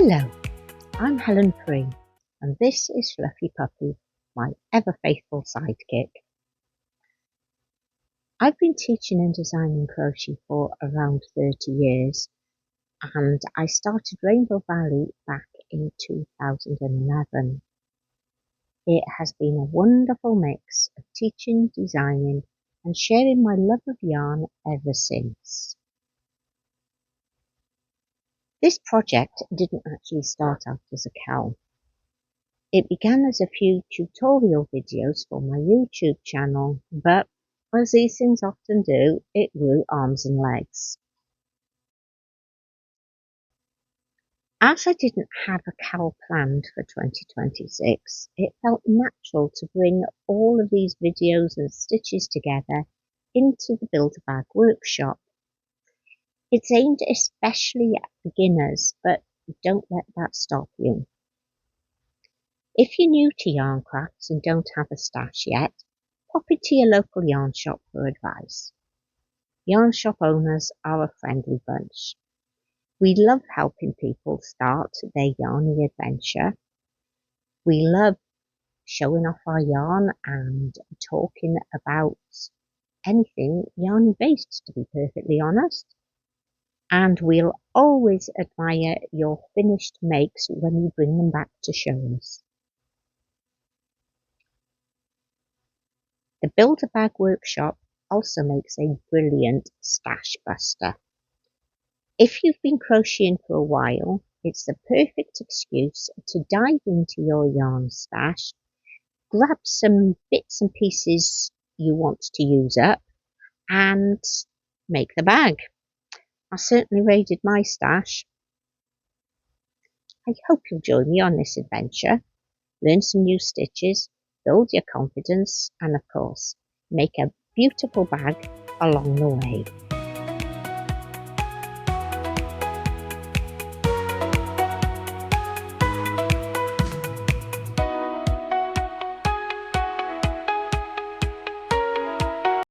Hello, I'm Helen Pree, and this is Fluffy Puppy, my ever-faithful sidekick. I've been teaching and designing crochet for around 30 years, and I started Rainbow Valley back in 2011. It has been a wonderful mix of teaching, designing, and sharing my love of yarn ever since. This project didn't actually start out as a cowl. It began as a few tutorial videos for my YouTube channel, but as these things often do, it grew arms and legs. As I didn't have a cowl planned for 2026, it felt natural to bring all of these videos and stitches together into the Build-A-Bag workshop. It's aimed especially at beginners, but don't let that stop you. If you're new to yarn crafts and don't have a stash yet, pop into your local yarn shop for advice. Yarn shop owners are a friendly bunch. We love helping people start their yarny adventure. We love showing off our yarn and talking about anything yarny based, to be perfectly honest. And we'll always admire your finished makes when you bring them back to show us. The Build-A-Bag workshop also makes a brilliant stash buster. If you've been crocheting for a while, it's the perfect excuse to dive into your yarn stash, grab some bits and pieces you want to use up, and make the bag. I certainly raided my stash. I hope you'll join me on this adventure, learn some new stitches, build your confidence, and of course, make a beautiful bag along the way.